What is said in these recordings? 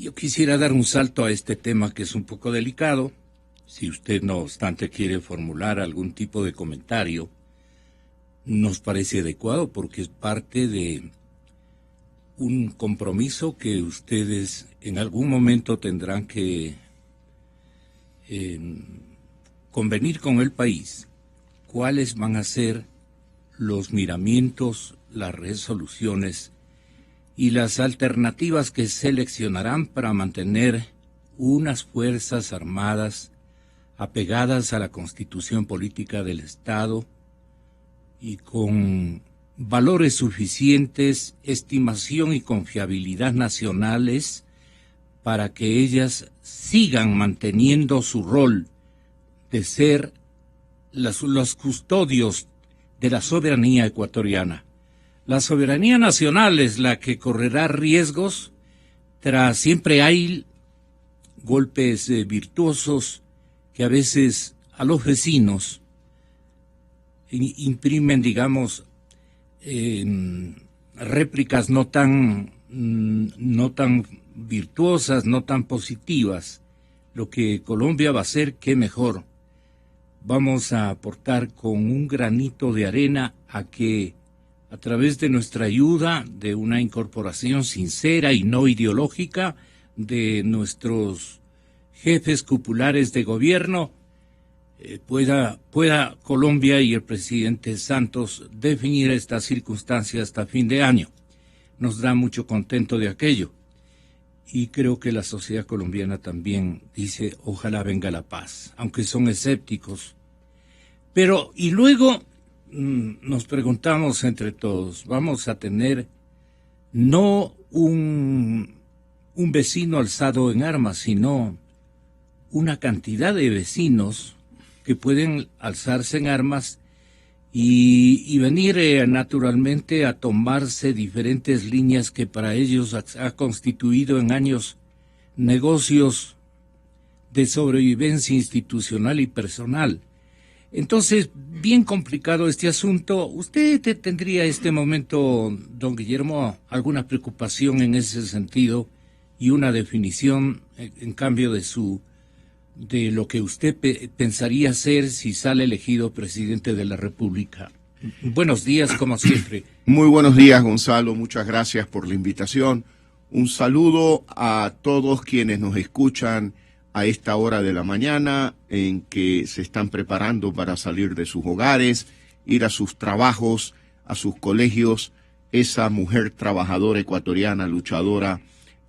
Yo quisiera dar un salto a este tema que es un poco delicado. Si usted, no obstante, quiere formular algún tipo de comentario, nos parece adecuado porque es parte de un compromiso que ustedes en algún momento tendrán que convenir con el país cuáles van a ser los miramientos, las resoluciones y las alternativas que seleccionarán para mantener unas fuerzas armadas apegadas a la Constitución política del Estado y con valores suficientes, estimación y confiabilidad nacionales para que ellas sigan manteniendo su rol de ser los custodios de la soberanía ecuatoriana. La soberanía nacional es la que correrá riesgos tras siempre hay golpes virtuosos que a veces a los vecinos imprimen, digamos, réplicas no tan virtuosas, no tan positivas. Lo que Colombia va a hacer, qué mejor. Vamos a aportar con un granito de arena a que, a través de nuestra ayuda, de una incorporación sincera y no ideológica de nuestros jefes cupulares de gobierno, pueda Colombia y el presidente Santos definir estas circunstancias hasta fin de año. Nos da mucho contento de aquello. Y creo que la sociedad colombiana también dice, ojalá venga la paz, aunque son escépticos. Pero, y luego nos preguntamos entre todos, vamos a tener no un vecino alzado en armas, sino una cantidad de vecinos que pueden alzarse en armas y venir naturalmente a tomarse diferentes líneas que para ellos ha constituido en años negocios de sobrevivencia institucional y personal. Entonces, bien complicado este asunto. ¿Usted tendría este momento, don Guillermo, alguna preocupación en ese sentido y una definición en cambio de lo que usted pensaría hacer si sale elegido presidente de la República? Buenos días, como siempre. Muy buenos días, Gonzalo. Muchas gracias por la invitación. Un saludo a todos quienes nos escuchan a esta hora de la mañana, en que se están preparando para salir de sus hogares, ir a sus trabajos, a sus colegios. Esa mujer trabajadora ecuatoriana, luchadora,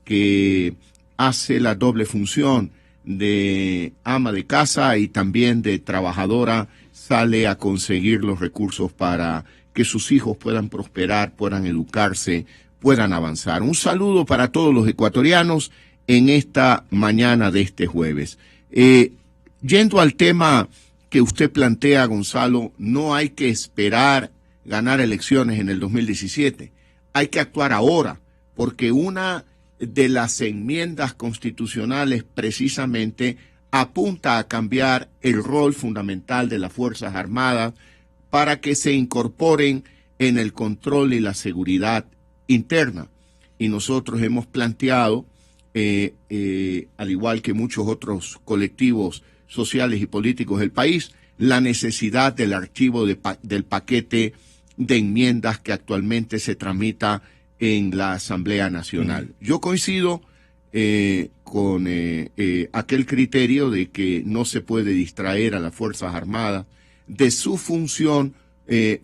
que hace la doble función de ama de casa y también de trabajadora, sale a conseguir los recursos para que sus hijos puedan prosperar, puedan educarse, puedan avanzar. Un saludo para todos los ecuatorianos en esta mañana de este jueves. Yendo al tema que usted plantea, Gonzalo, no hay que esperar ganar elecciones en el 2017. Hay que actuar ahora, porque una de las enmiendas constitucionales precisamente apunta a cambiar el rol fundamental de las Fuerzas Armadas para que se incorporen en el control y la seguridad interna. Y nosotros hemos planteado, al igual que muchos otros colectivos sociales y políticos del país, la necesidad del archivo del paquete de enmiendas que actualmente se tramita en la Asamblea Nacional. Yo coincido con aquel criterio de que no se puede distraer a las Fuerzas Armadas de su función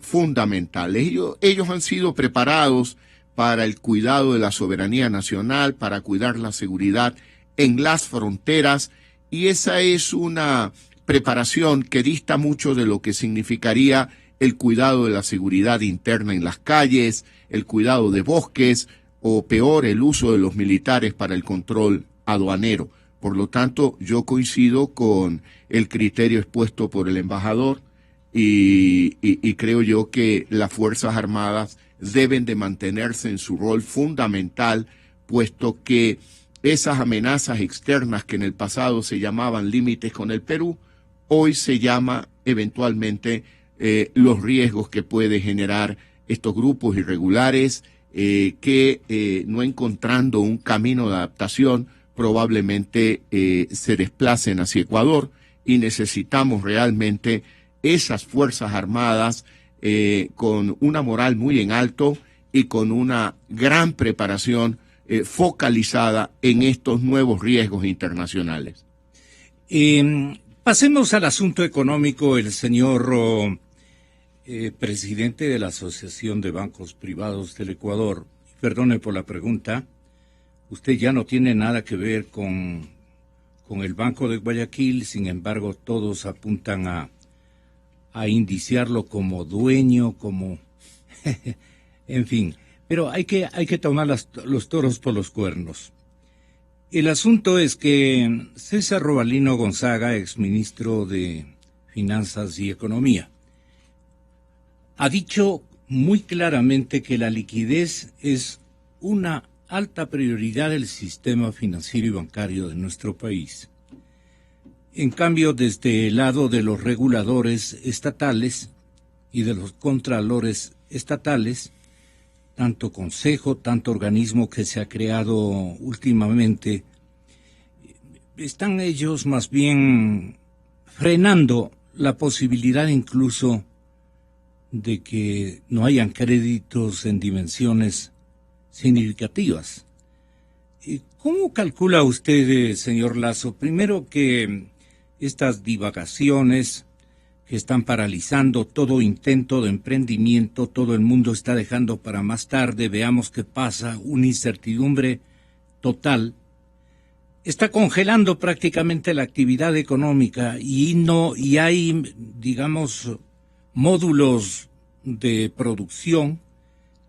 fundamental. Ellos han sido preparados para el cuidado de la soberanía nacional, para cuidar la seguridad en las fronteras, y esa es una preparación que dista mucho de lo que significaría el cuidado de la seguridad interna en las calles, el cuidado de bosques, o peor, el uso de los militares para el control aduanero. Por lo tanto, yo coincido con el criterio expuesto por el embajador y creo yo que las Fuerzas Armadas deben de mantenerse en su rol fundamental, puesto que esas amenazas externas que en el pasado se llamaban límites con el Perú, hoy se llama eventualmente los riesgos que puede generar estos grupos irregulares que no encontrando un camino de adaptación probablemente se desplacen hacia Ecuador, y necesitamos realmente esas Fuerzas Armadas con una moral muy en alto y con una gran preparación focalizada en estos nuevos riesgos internacionales. Pasemos al asunto económico. El señor presidente de la Asociación de Bancos Privados del Ecuador, perdone por la pregunta, usted ya no tiene nada que ver con el Banco de Guayaquil, sin embargo todos apuntan a indiciarlo como dueño, como en fin, pero hay que tomar los toros por los cuernos. El asunto es que César Robalino Gonzaga, exministro de Finanzas y Economía, ha dicho muy claramente que la liquidez es una alta prioridad del sistema financiero y bancario de nuestro país. En cambio, desde el lado de los reguladores estatales y de los contralores estatales, tanto consejo, tanto organismo que se ha creado últimamente, están ellos más bien frenando la posibilidad incluso de que no hayan créditos en dimensiones significativas. ¿Cómo calcula usted, señor Lasso, primero que estas divagaciones que están paralizando todo intento de emprendimiento, todo el mundo está dejando para más tarde, veamos qué pasa, una incertidumbre total, está congelando prácticamente la actividad económica y hay, digamos, módulos de producción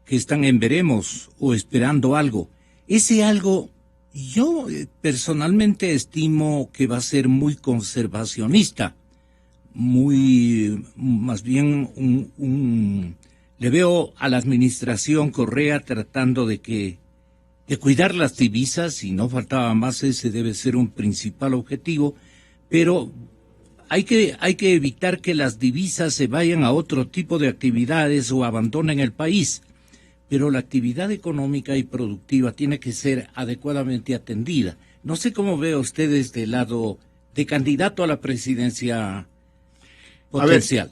que están en veremos o esperando algo? Ese algo yo personalmente estimo que va a ser muy conservacionista, más bien le veo a la administración Correa tratando de cuidar las divisas, y no faltaba más, ese debe ser un principal objetivo, pero hay que evitar que las divisas se vayan a otro tipo de actividades o abandonen el país. Pero la actividad económica y productiva tiene que ser adecuadamente atendida. No sé cómo ve usted desde el lado de candidato a la presidencia potencial.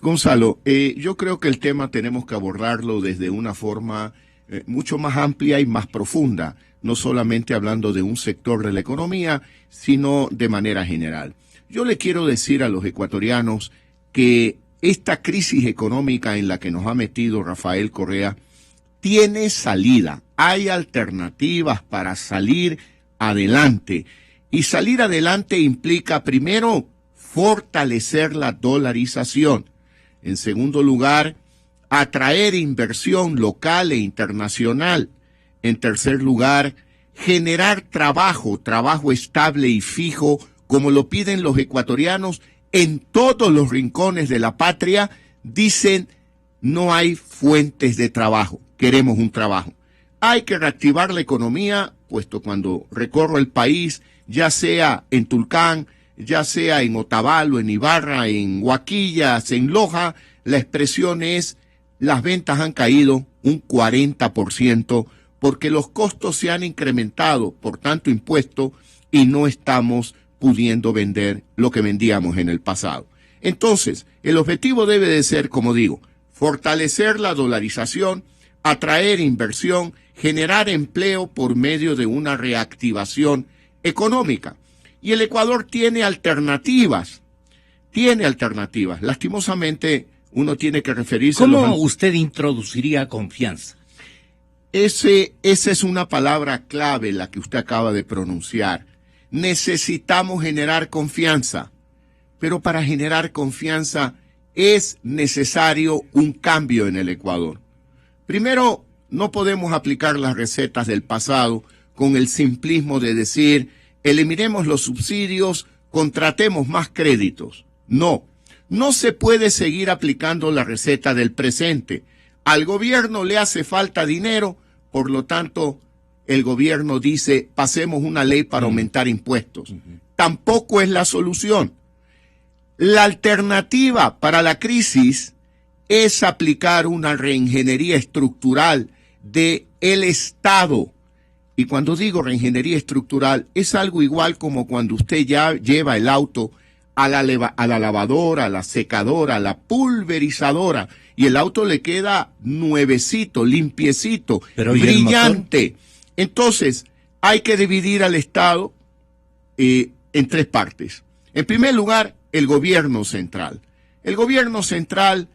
Gonzalo, yo creo que el tema tenemos que abordarlo desde una forma mucho más amplia y más profunda, no solamente hablando de un sector de la economía, sino de manera general. Yo le quiero decir a los ecuatorianos que esta crisis económica en la que nos ha metido Rafael Correa tiene salida. Hay alternativas para salir adelante. Y salir adelante implica, primero, fortalecer la dolarización. En segundo lugar, atraer inversión local e internacional. En tercer lugar, generar trabajo estable y fijo, como lo piden los ecuatorianos en todos los rincones de la patria. Dicen, no hay fuentes de trabajo, queremos un trabajo. Hay que reactivar la economía, puesto cuando recorro el país, ya sea en Tulcán, ya sea en Otavalo, en Ibarra, en Huaquillas, en Loja, la expresión es, las ventas han caído un 40% porque los costos se han incrementado por tanto impuesto y no estamos pudiendo vender lo que vendíamos en el pasado. Entonces, el objetivo debe de ser, como digo, fortalecer la dolarización, atraer inversión, generar empleo por medio de una reactivación económica. Y el Ecuador tiene alternativas. Lastimosamente, uno tiene que referirse ¿Cómo a usted introduciría confianza? Esa es una palabra clave la que usted acaba de pronunciar. Necesitamos generar confianza, pero para generar confianza es necesario un cambio en el Ecuador. Primero, no podemos aplicar las recetas del pasado con el simplismo de decir, eliminemos los subsidios, contratemos más créditos. No se puede seguir aplicando la receta del presente. Al gobierno le hace falta dinero, por lo tanto, el gobierno dice, pasemos una ley para aumentar impuestos. Tampoco es la solución. La alternativa para la crisis es aplicar una reingeniería estructural del Estado. Y cuando digo reingeniería estructural, es algo igual como cuando usted ya lleva el auto a la lavadora, a la secadora, a la pulverizadora, y el auto le queda nuevecito, limpiecito, pero brillante. Entonces, hay que dividir al Estado en tres partes. En primer lugar, el gobierno central. El gobierno central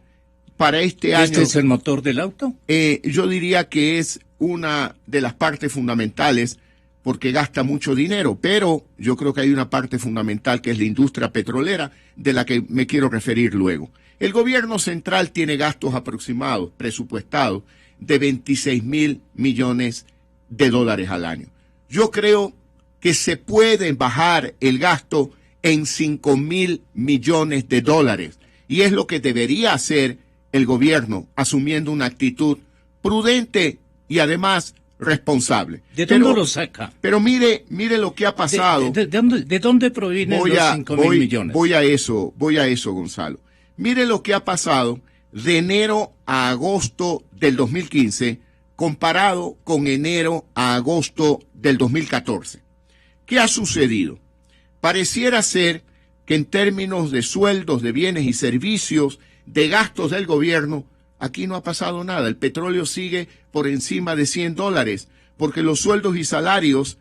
para este año... ¿Este es el motor del auto? Yo diría que es una de las partes fundamentales porque gasta mucho dinero, pero yo creo que hay una parte fundamental que es la industria petrolera, de la que me quiero referir luego. El gobierno central tiene gastos aproximados, presupuestados, de 26.000 millones de dólares al año. Yo creo que se puede bajar el gasto en 5.000 millones de dólares, y es lo que debería hacer el gobierno, asumiendo una actitud prudente y además responsable. ¿De dónde lo saca? Pero mire lo que ha pasado. ¿De dónde provienen los 5.000 millones? Voy a eso, Gonzalo. Mire lo que ha pasado de enero a agosto del 2015 comparado con enero a agosto del 2014. ¿Qué ha sucedido? Pareciera ser que en términos de sueldos, de bienes y servicios, de gastos del gobierno, aquí no ha pasado nada. El petróleo sigue por encima de $100, porque los sueldos y salarios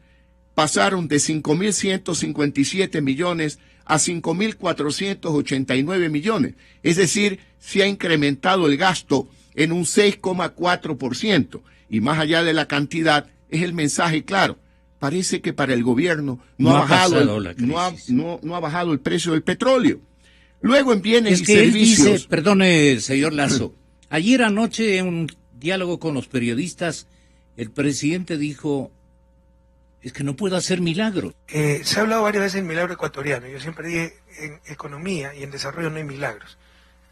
pasaron de 5.157 millones a 5.489 millones. Es decir, se ha incrementado el gasto en un 6,4%. Y más allá de la cantidad, es el mensaje claro. Parece que para el gobierno no ha bajado el precio del petróleo. Luego en bienes y servicios... Él dice, perdone, señor Lazo, ayer anoche en un diálogo con los periodistas, el presidente dijo, es que no puedo hacer milagros. Se ha hablado varias veces del milagro ecuatoriano. Yo siempre dije, en economía y en desarrollo no hay milagros.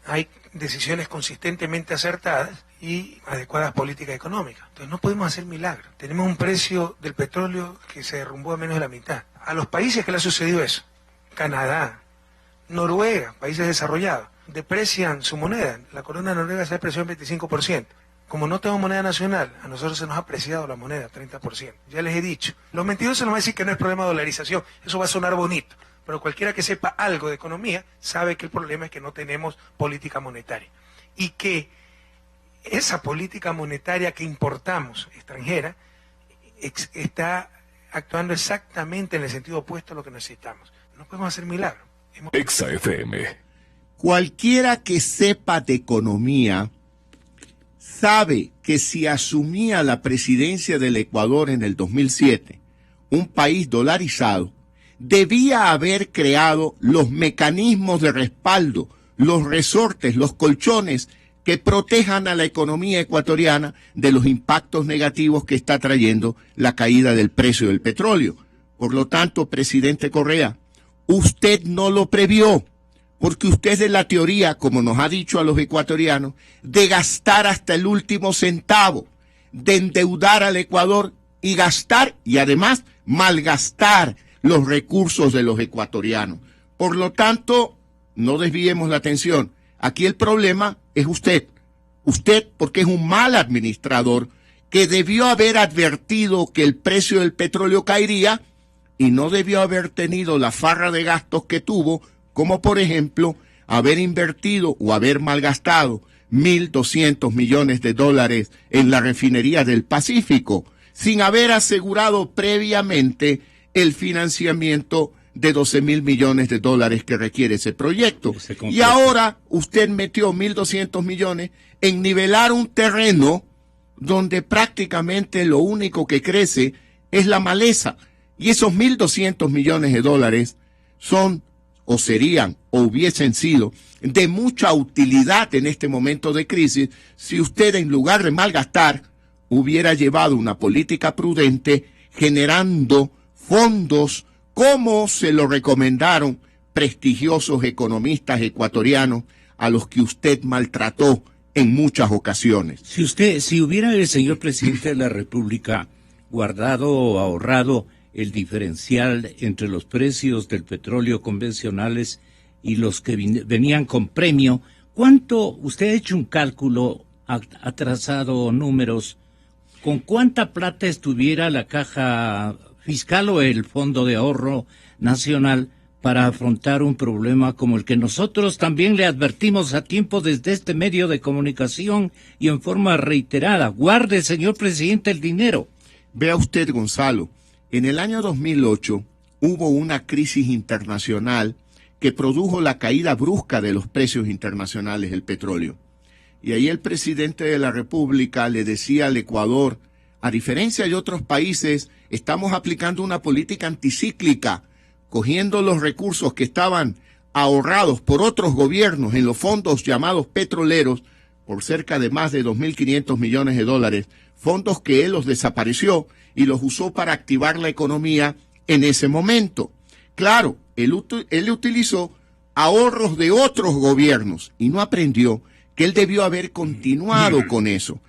Hay decisiones consistentemente acertadas y adecuadas políticas económicas. Entonces no podemos hacer milagros. Tenemos un precio del petróleo que se derrumbó a menos de la mitad. A los países que le ha sucedido eso, Canadá, Noruega, países desarrollados, deprecian su moneda. La corona noruega se ha depreciado en 25%. Como no tenemos moneda nacional, a nosotros se nos ha apreciado la moneda 30%. Ya les he dicho. Los mentirosos nos van a decir que no es problema de dolarización. Eso va a sonar bonito. Pero cualquiera que sepa algo de economía sabe que el problema es que no tenemos política monetaria. Y que esa política monetaria que importamos, extranjera, está actuando exactamente en el sentido opuesto a lo que necesitamos. No podemos hacer milagros. Exa FM. Cualquiera que sepa de economía sabe que si asumía la presidencia del Ecuador en el 2007, un país dolarizado, debía haber creado los mecanismos de respaldo, los resortes, los colchones que protejan a la economía ecuatoriana de los impactos negativos que está trayendo la caída del precio del petróleo. Por lo tanto, presidente Correa, usted no lo previó, porque usted es de la teoría, como nos ha dicho a los ecuatorianos, de gastar hasta el último centavo, de endeudar al Ecuador y gastar, y además malgastar los recursos de los ecuatorianos. Por lo tanto, no desviemos la atención. Aquí el problema es usted. Usted, porque es un mal administrador que debió haber advertido que el precio del petróleo caería y no debió haber tenido la farra de gastos que tuvo, como por ejemplo haber invertido o haber malgastado 1.200 millones de dólares en la refinería del Pacífico, sin haber asegurado previamente el financiamiento de 12.000 millones de dólares que requiere ese proyecto. Y ahora usted metió 1.200 millones en nivelar un terreno donde prácticamente lo único que crece es la maleza. Y esos 1.200 millones de dólares son, o serían, o hubiesen sido de mucha utilidad en este momento de crisis si usted, en lugar de malgastar, hubiera llevado una política prudente generando fondos como se lo recomendaron prestigiosos economistas ecuatorianos a los que usted maltrató en muchas ocasiones. Si hubiera el señor presidente de la República guardado o ahorrado el diferencial entre los precios del petróleo convencionales y los que venían con premio, ¿cuánto, usted ha hecho un cálculo, ha trazado números, ¿con cuánta plata estuviera la caja fiscal o el Fondo de Ahorro Nacional para afrontar un problema como el que nosotros también le advertimos a tiempo desde este medio de comunicación y en forma reiterada? Guarde, señor presidente, el dinero. Vea usted, Gonzalo, en el año 2008 hubo una crisis internacional que produjo la caída brusca de los precios internacionales del petróleo. Y ahí el presidente de la República le decía al Ecuador, a diferencia de otros países, estamos aplicando una política anticíclica, cogiendo los recursos que estaban ahorrados por otros gobiernos en los fondos llamados petroleros, por cerca de más de 2.500 millones de dólares, fondos que él los desapareció y los usó para activar la economía en ese momento. Claro, él utilizó ahorros de otros gobiernos y no aprendió que él debió haber continuado con eso.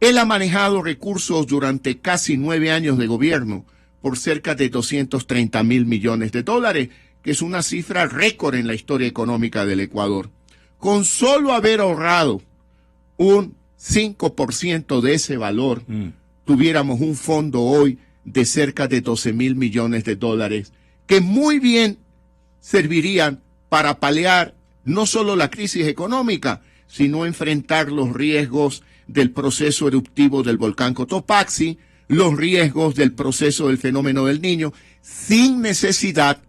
Él ha manejado recursos durante casi 9 años de gobierno por cerca de 230.000 millones de dólares, que es una cifra récord en la historia económica del Ecuador. Con solo haber ahorrado un 5% de ese valor, tuviéramos un fondo hoy de cerca de 12.000 millones de dólares, que muy bien servirían para paliar no solo la crisis económica, sino enfrentar los riesgos del proceso eruptivo del volcán Cotopaxi, los riesgos del proceso del fenómeno del Niño, sin necesidad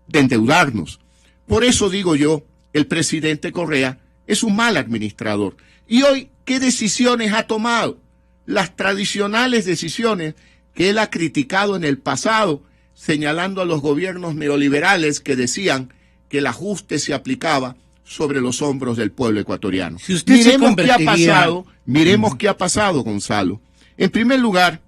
de endeudarnos. Por eso digo yo, el presidente Correa es un mal administrador. Y hoy, ¿qué decisiones ha tomado? Las tradicionales decisiones que él ha criticado en el pasado, señalando a los gobiernos neoliberales que decían que el ajuste se aplicaba sobre los hombros del pueblo ecuatoriano. Si usted miremos qué ha pasado, Gonzalo. En primer lugar,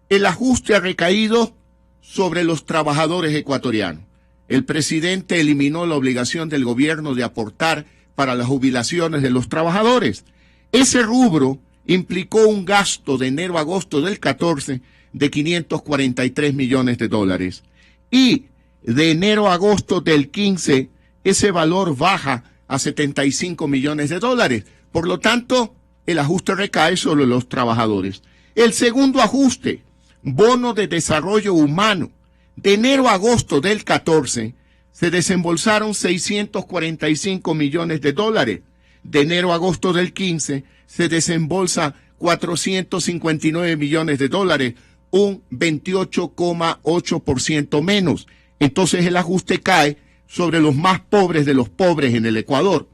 el ajuste ha recaído sobre los trabajadores ecuatorianos. El presidente eliminó la obligación del gobierno de aportar para las jubilaciones de los trabajadores. Ese rubro implicó un gasto de enero a agosto del 14 de 543 millones de dólares. Y de enero a agosto del 15, ese valor baja a 75 millones de dólares. Por lo tanto, el ajuste recae sobre los trabajadores. El segundo ajuste, bono de desarrollo humano. De enero a agosto del 14, se desembolsaron 645 millones de dólares. De enero a agosto del 15, se desembolsa 459 millones de dólares, un 28,8% menos. Entonces el ajuste cae sobre los más pobres de los pobres en el Ecuador.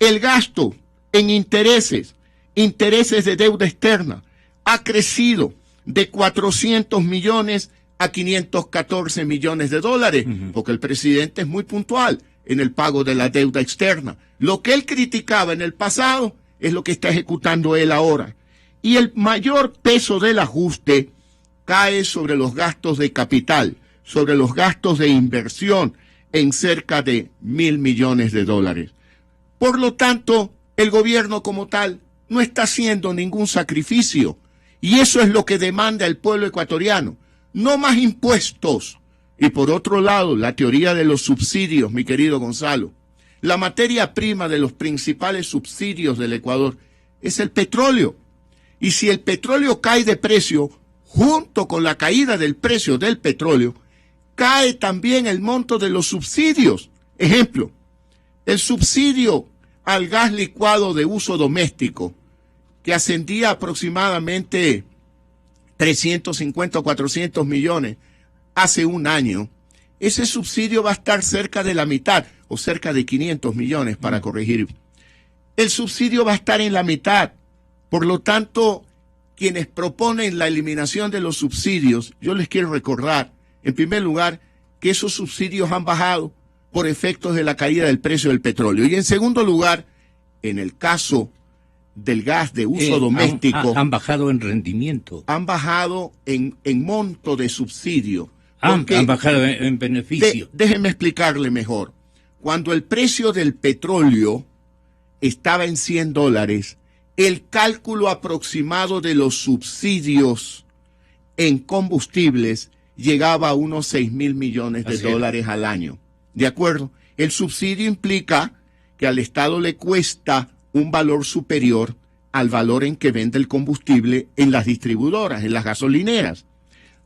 El gasto en intereses de deuda externa, ha crecido de 400 millones a 514 millones de dólares, porque el presidente es muy puntual en el pago de la deuda externa. Lo que él criticaba en el pasado es lo que está ejecutando él ahora. Y el mayor peso del ajuste cae sobre los gastos de capital, sobre los gastos de inversión en cerca de 1.000 millones de dólares. Por lo tanto, el gobierno como tal no está haciendo ningún sacrificio. Y eso es lo que demanda el pueblo ecuatoriano. No más impuestos. Y por otro lado, la teoría de los subsidios, mi querido Gonzalo. La materia prima de los principales subsidios del Ecuador es el petróleo. Y si el petróleo cae de precio, junto con la caída del precio del petróleo, cae también el monto de los subsidios. Ejemplo, el subsidio al gas licuado de uso doméstico, que ascendía aproximadamente 350 o 400 millones hace un año, ese subsidio va a estar cerca de la mitad, o cerca de 500 millones para corregir. El subsidio va a estar en la mitad. Por lo tanto, quienes proponen la eliminación de los subsidios, yo les quiero recordar, en primer lugar, que esos subsidios han bajado por efectos de la caída del precio del petróleo. Y en segundo lugar, en el caso del gas de uso doméstico, han bajado en rendimiento. Han bajado en monto de subsidio. Han bajado en beneficio. Déjenme explicarle mejor. Cuando el precio del petróleo estaba en $100, el cálculo aproximado de los subsidios en combustibles llegaba a unos 6.000 millones de dólares al año. ¿De acuerdo? El subsidio implica que al Estado le cuesta un valor superior al valor en que vende el combustible en las distribuidoras, en las gasolineras.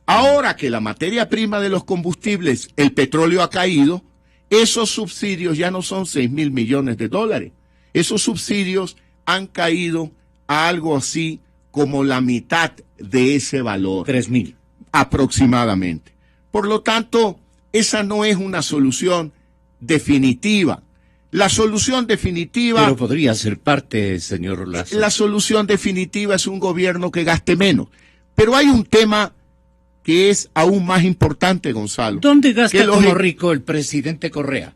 Ahora que la materia prima de los combustibles, el petróleo, ha caído, esos subsidios ya no son 6.000 millones de dólares. Esos subsidios han caído a algo así como la mitad de ese valor. 3.000. Aproximadamente. Por lo tanto, esa no es una solución definitiva. La solución definitiva... Pero podría ser parte, señor Lazo. La solución definitiva es un gobierno que gaste menos. Pero hay un tema que es aún más importante, Gonzalo. ¿Dónde gasta como rico el presidente Correa?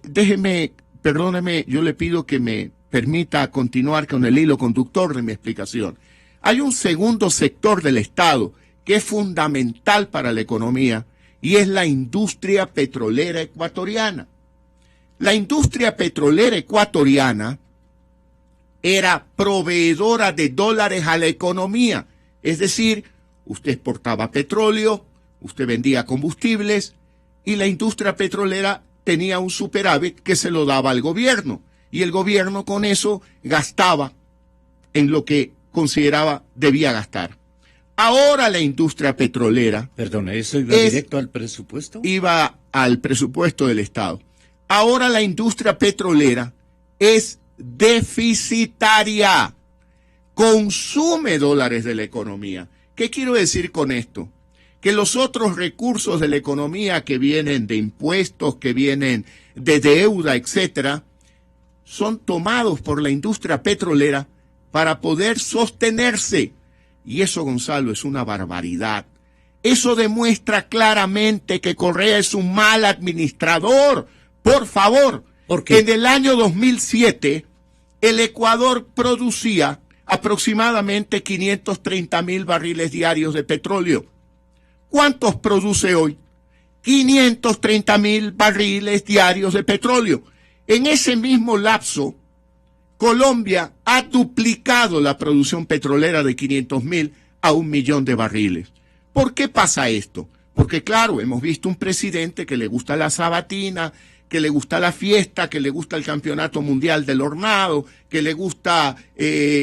Déjeme, perdóneme, yo le pido que me permita continuar con el hilo conductor de mi explicación. Hay un segundo sector del Estado que es fundamental para la economía y es la industria petrolera ecuatoriana. La industria petrolera ecuatoriana era proveedora de dólares a la economía, es decir, usted exportaba petróleo, usted vendía combustibles y la industria petrolera tenía un superávit que se lo daba al gobierno y el gobierno con eso gastaba en lo que consideraba debía gastar. Ahora la industria petrolera... Perdone, ¿eso iba directo al presupuesto? Iba al presupuesto del Estado. Ahora la industria petrolera es deficitaria, consume dólares de la economía. ¿Qué quiero decir con esto? Que los otros recursos de la economía que vienen de impuestos, que vienen de deuda, etcétera, son tomados por la industria petrolera para poder sostenerse. Y eso, Gonzalo, es una barbaridad. Eso demuestra claramente que Correa es un mal administrador. Por favor, porque en el año 2007 el Ecuador producía aproximadamente 530.000 barriles diarios de petróleo. ¿Cuántos produce hoy? 530.000 barriles diarios de petróleo. En ese mismo lapso, Colombia ha duplicado la producción petrolera de 500.000 a 1 millón de barriles. ¿Por qué pasa esto? Porque claro, hemos visto un presidente que le gusta la sabatina, que le gusta la fiesta, que le gusta el campeonato mundial del hornado, que le gusta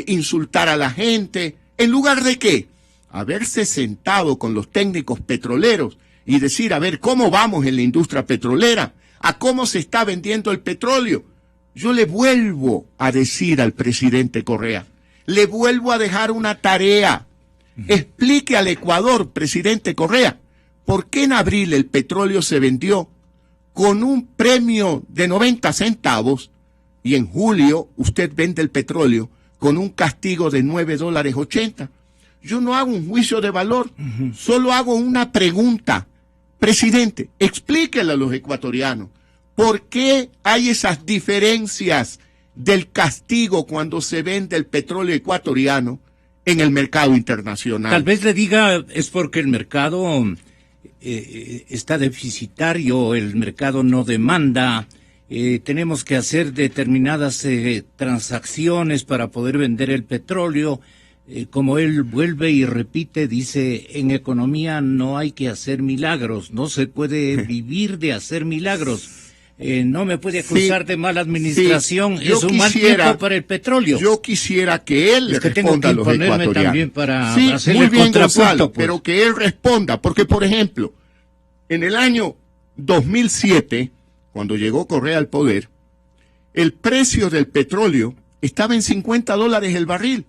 insultar a la gente. ¿En lugar de qué? Haberse sentado con los técnicos petroleros y decir, a ver, ¿cómo vamos en la industria petrolera? ¿A cómo se está vendiendo el petróleo? Yo le vuelvo a decir al presidente Correa, le vuelvo a dejar una tarea. Explique al Ecuador, presidente Correa, por qué en abril el petróleo se vendió con un premio de 90 centavos y en julio usted vende el petróleo con un castigo de $9.80. Yo no hago un juicio de valor, solo hago una pregunta. Presidente, explíquele a los ecuatorianos por qué hay esas diferencias del castigo cuando se vende el petróleo ecuatoriano en el mercado internacional. Tal vez le diga, es porque el mercado está deficitario, el mercado no demanda, tenemos que hacer determinadas transacciones para poder vender el petróleo. Como él vuelve y repite, dice, en economía no hay que hacer milagros, no se puede vivir de hacer milagros. No me puede acusar de mala administración, es un mal tiempo para el petróleo. Yo quisiera que él le responda a los ecuatorianos. También para muy bien, Gonzalo, pues. Pero que él responda, porque por ejemplo, en el año 2007, cuando llegó Correa al poder, el precio del petróleo estaba en $50 el barril.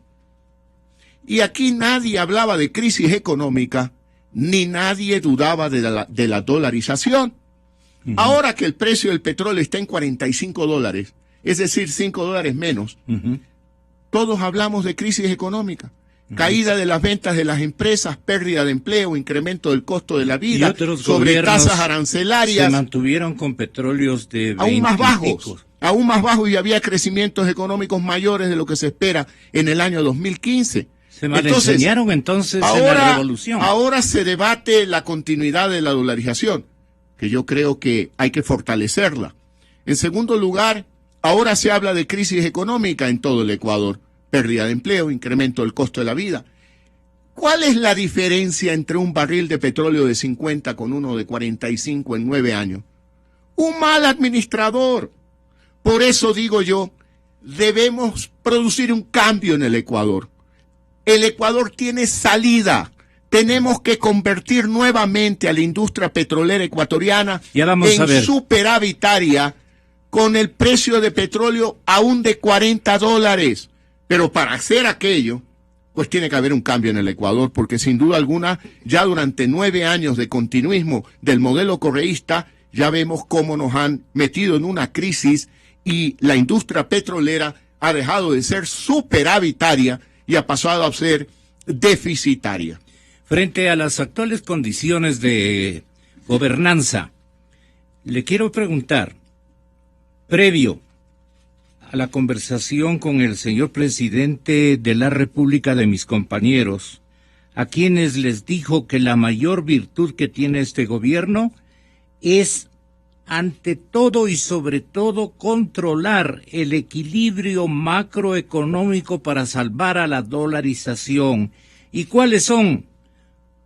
Y aquí nadie hablaba de crisis económica, ni nadie dudaba de la dolarización. Ahora que el precio del petróleo está en $45, es decir, $5 menos, todos hablamos de crisis económica. Caída de las ventas de las empresas, pérdida de empleo, incremento del costo de la vida, sobre tasas arancelarias. Se mantuvieron con petróleos de 20 aún más bajos, y había crecimientos económicos mayores de lo que se espera en el año 2015. Se malenseñaron entonces en la revolución. Ahora se debate la continuidad de la dolarización, que yo creo que hay que fortalecerla. En segundo lugar, ahora se habla de crisis económica en todo el Ecuador, pérdida de empleo, incremento del costo de la vida. ¿Cuál es la diferencia entre un barril de petróleo de 50 con uno de 45 en 9 años? Un mal administrador. Por eso digo yo, debemos producir un cambio en el Ecuador. El Ecuador tiene salida. Tenemos que convertir nuevamente a la industria petrolera ecuatoriana en superavitaria, con el precio de petróleo aún de $40. Pero para hacer aquello, pues tiene que haber un cambio en el Ecuador, porque sin duda alguna, ya durante 9 años de continuismo del modelo correísta, ya vemos cómo nos han metido en una crisis y la industria petrolera ha dejado de ser superavitaria y ha pasado a ser deficitaria. Frente a las actuales condiciones de gobernanza, le quiero preguntar, previo a la conversación con el señor presidente de la República de mis compañeros, a quienes les dijo que la mayor virtud que tiene este gobierno es, ante todo y sobre todo, controlar el equilibrio macroeconómico para salvar a la dolarización. ¿Y cuáles son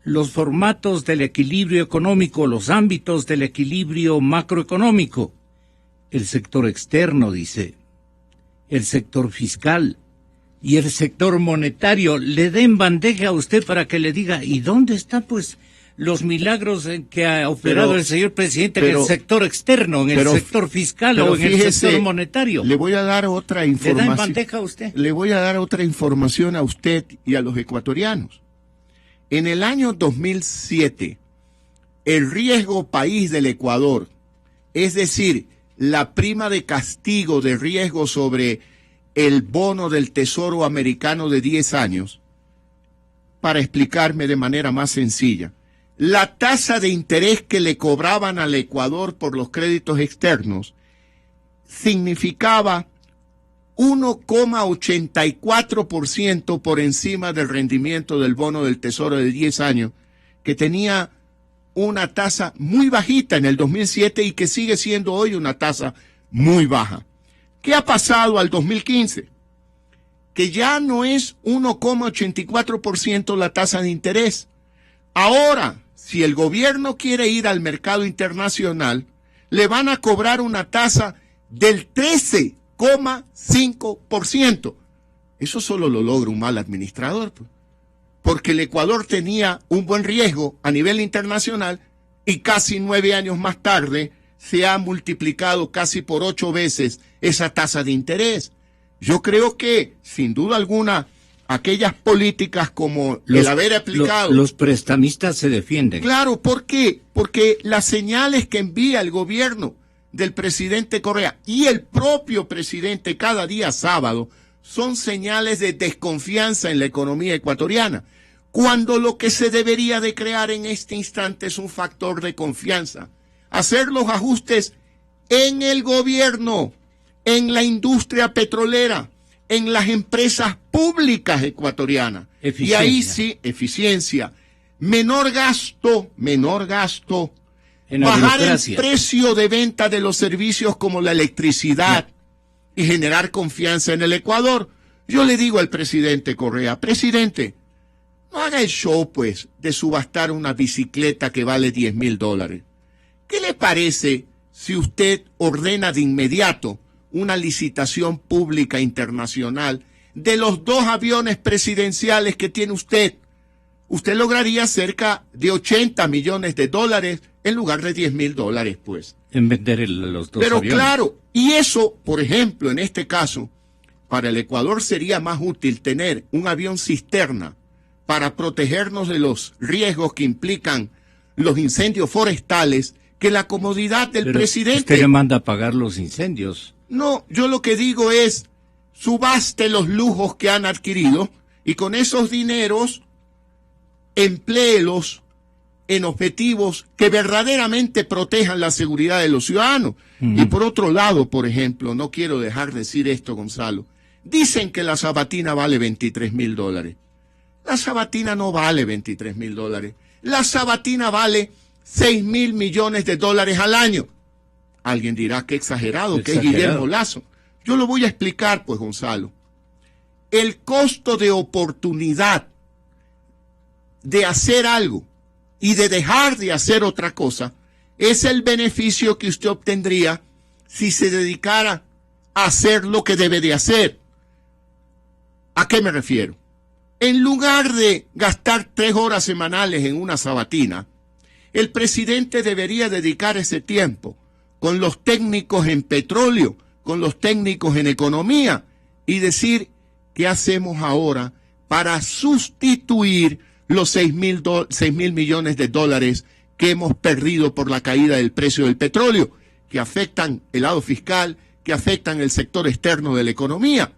los formatos del equilibrio económico, los ámbitos del equilibrio macroeconómico? El sector externo, dice, el sector fiscal y el sector monetario. Le den bandeja a usted para que le diga, ¿y dónde están pues los milagros en que ha operado el señor presidente en el sector externo, en el sector fiscal o en el sector monetario? Le voy a dar otra información. ¿Le dan bandeja a usted? Le voy a dar otra información a usted y a los ecuatorianos. En el año 2007, el riesgo país del Ecuador, es decir, la prima de castigo de riesgo sobre el bono del Tesoro americano de 10 años, para explicarme de manera más sencilla, la tasa de interés que le cobraban al Ecuador por los créditos externos significaba 1,84% por encima del rendimiento del bono del Tesoro de 10 años, que tenía una tasa muy bajita en el 2007 y que sigue siendo hoy una tasa muy baja. ¿Qué ha pasado al 2015? Que ya no es 1,84% la tasa de interés. Ahora, si el gobierno quiere ir al mercado internacional, le van a cobrar una tasa del 13,5%. Eso solo lo logra un mal administrador, porque el Ecuador tenía un buen riesgo a nivel internacional y casi 9 años más tarde se ha multiplicado casi por 8 veces esa tasa de interés. Yo creo que, sin duda alguna, aquellas políticas como el haber aplicado... Los prestamistas se defienden. Claro, ¿por qué? Porque las señales que envía el gobierno del presidente Correa y el propio presidente cada día sábado son señales de desconfianza en la economía ecuatoriana, cuando lo que se debería de crear en este instante es un factor de confianza. Hacer los ajustes en el gobierno, en la industria petrolera, en las empresas públicas ecuatorianas. Y ahí sí, eficiencia, menor gasto, bajar el precio de venta de los servicios como la electricidad y generar confianza en el Ecuador. Yo le digo al presidente Correa, presidente, no haga el show, pues, de subastar una bicicleta que vale $10,000. ¿Qué le parece si usted ordena de inmediato una licitación pública internacional de los 2 aviones presidenciales que tiene usted? Usted lograría cerca de $80 millones en lugar de $10,000, pues. En vender los 2 Pero aviones. claro, y eso, por ejemplo, en este caso, para el Ecuador sería más útil tener un avión cisterna para protegernos de los riesgos que implican los incendios forestales que la comodidad del presidente. Usted le manda a pagar los incendios. No, yo lo que digo es, subaste los lujos que han adquirido y con esos dineros empléelos en objetivos que verdaderamente protejan la seguridad de los ciudadanos. Y por otro lado, por ejemplo, no quiero dejar de decir esto, Gonzalo, dicen que la sabatina vale $23,000. La sabatina no vale $23,000. La sabatina vale $6,000 millones al año. Alguien dirá que exagerado, que es Guillermo Lazo. Yo lo voy a explicar, pues, Gonzalo. El costo de oportunidad de hacer algo y de dejar de hacer otra cosa es el beneficio que usted obtendría si se dedicara a hacer lo que debe de hacer. ¿A qué me refiero? En lugar de gastar 3 horas semanales en una sabatina, el presidente debería dedicar ese tiempo con los técnicos en petróleo, con los técnicos en economía, y decir qué hacemos ahora para sustituir los 6.000 millones de dólares que hemos perdido por la caída del precio del petróleo, que afectan el lado fiscal, que afectan el sector externo de la economía.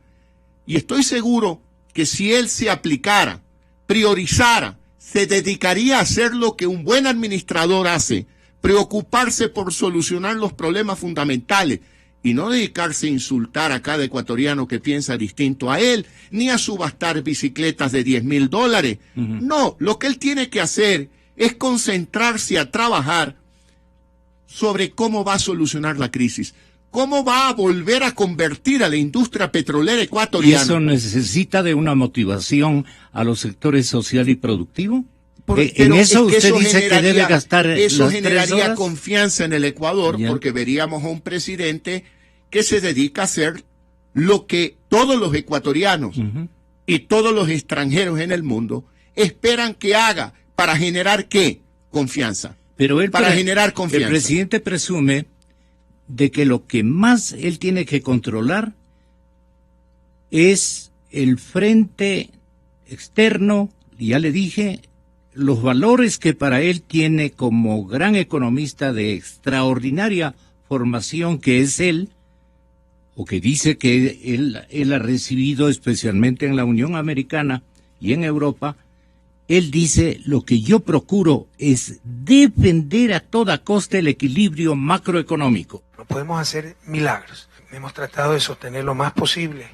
Y estoy seguro que si él se aplicara, priorizara, se dedicaría a hacer lo que un buen administrador hace, preocuparse por solucionar los problemas fundamentales y no dedicarse a insultar a cada ecuatoriano que piensa distinto a él, ni a subastar bicicletas de $10,000. No, lo que él tiene que hacer es concentrarse a trabajar sobre cómo va a solucionar la crisis, cómo va a volver a convertir a la industria petrolera ecuatoriana. ¿Y eso necesita de una motivación a los sectores social y productivo? En eso usted dice que debe gastar eso las 3 generaría horas. confianza en el Ecuador, porque veríamos a un presidente que se dedica a hacer lo que todos los ecuatorianos y todos los extranjeros en el mundo esperan que haga para generar ¿qué? Confianza. Pero generar confianza. El presidente presume de que lo que más él tiene que controlar es el frente externo, y ya le dije, los valores que para él tiene como gran economista de extraordinaria formación que es él, o que dice que él ha recibido especialmente en la Unión Americana y en Europa. Él dice, lo que yo procuro es defender a toda costa el equilibrio macroeconómico. No podemos hacer milagros. Hemos tratado de sostener lo más posible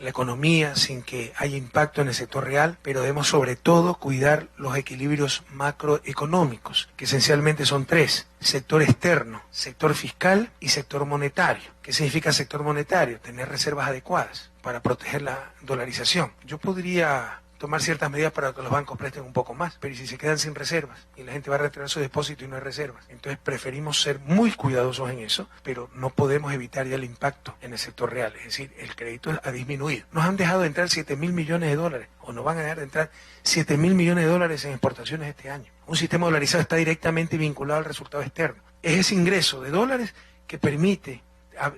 la economía sin que haya impacto en el sector real, pero debemos sobre todo cuidar los equilibrios macroeconómicos, que esencialmente son 3: sector externo, sector fiscal y sector monetario. ¿Qué significa sector monetario? Tener reservas adecuadas para proteger la dolarización. Yo podría tomar ciertas medidas para que los bancos presten un poco más, pero ¿y si se quedan sin reservas y la gente va a retirar su depósito y no hay reservas? Entonces preferimos ser muy cuidadosos en eso, pero no podemos evitar ya el impacto en el sector real, es decir, el crédito ha disminuido. Nos han dejado de entrar 7.000 millones de dólares, o nos van a dejar de entrar 7.000 millones de dólares en exportaciones este año. Un sistema dolarizado está directamente vinculado al resultado externo. Es ese ingreso de dólares que permite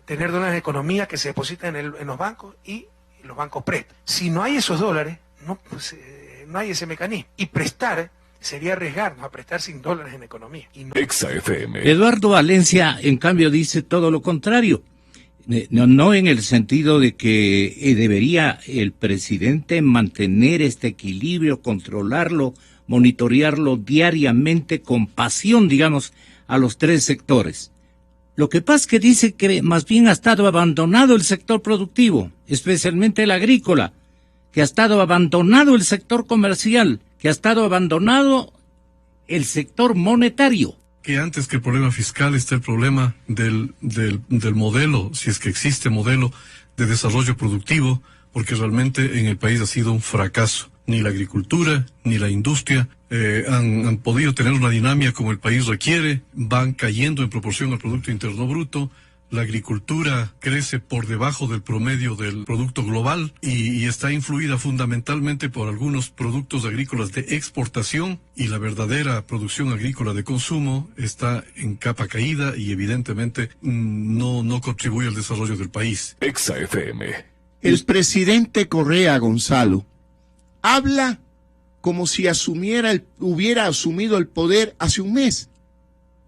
tener dólares en economía que se depositan en los bancos y los bancos prestan. Si no hay esos dólares, no hay ese mecanismo. Y prestar sería arriesgarnos a prestar sin dólares en economía. Y no... Eduardo Valencia, en cambio, dice todo lo contrario. No en el sentido de que debería el presidente mantener este equilibrio, controlarlo, monitorearlo diariamente con pasión, digamos, a los 3 sectores. Lo que pasa es que dice que más bien ha estado abandonado el sector productivo, especialmente el agrícola, que ha estado abandonado el sector comercial, que ha estado abandonado el sector monetario. Que antes que el problema fiscal está el problema del modelo, si es que existe modelo de desarrollo productivo, porque realmente en el país ha sido un fracaso. Ni la agricultura, ni la industria han podido tener una dinámica como el país requiere, van cayendo en proporción al Producto Interno Bruto. La agricultura crece por debajo del promedio del producto global y está influida fundamentalmente por algunos productos agrícolas de exportación, y la verdadera producción agrícola de consumo está en capa caída y evidentemente no contribuye al desarrollo del país. El presidente Correa, Gonzalo, habla como si hubiera asumido el poder hace un mes.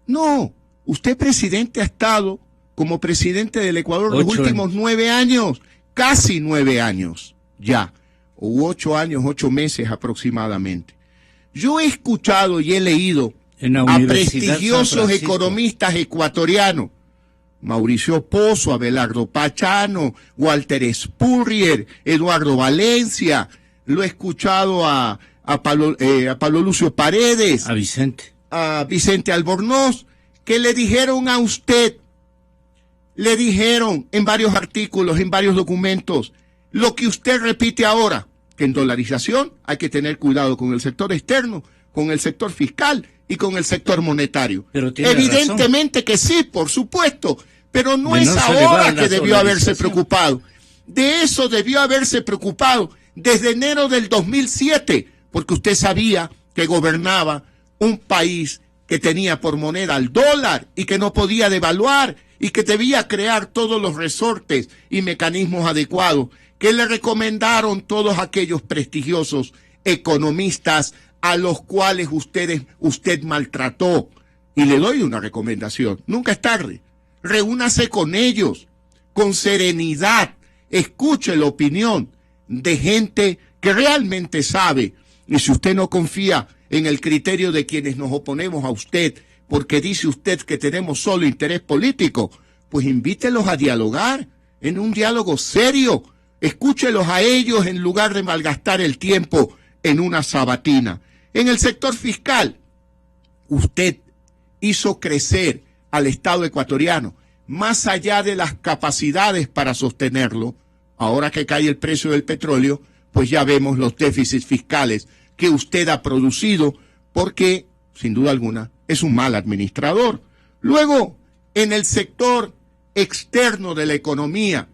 No, usted, presidente, ha estado como presidente del Ecuador los últimos 9 años, casi 9 años ya, o 8 años, 8 meses aproximadamente. Yo he escuchado y he leído a prestigiosos economistas ecuatorianos, Mauricio Pozo, Abelardo Pachano, Walter Spurrier, Eduardo Valencia, lo he escuchado a Pablo Lucio Paredes, a Vicente Albornoz, que le dijeron a usted, le dijeron en varios artículos, en varios documentos, lo que usted repite ahora, que en dolarización hay que tener cuidado con el sector externo, con el sector fiscal y con el sector monetario. Pero tiene evidentemente razón. Que sí, por supuesto, Pero no es ahora que debió haberse preocupado. De eso debió haberse preocupado desde enero del 2007, porque usted sabía que gobernaba un país que tenía por moneda el dólar y que no podía devaluar y que debía crear todos los resortes y mecanismos adecuados que le recomendaron todos aquellos prestigiosos economistas a los cuales usted maltrató. Y le doy una recomendación, nunca es tarde, reúnase con ellos, con serenidad, escuche la opinión de gente que realmente sabe, y si usted no confía en el criterio de quienes nos oponemos a usted, porque dice usted que tenemos solo interés político, pues invítelos a dialogar en un diálogo serio, escúchelos a ellos en lugar de malgastar el tiempo en una sabatina. En el sector fiscal, usted hizo crecer al Estado ecuatoriano más allá de las capacidades para sostenerlo. Ahora que cae el precio del petróleo, pues ya vemos los déficits fiscales que usted ha producido, porque, sin duda alguna, es un mal administrador. Luego, en el sector externo de la economía,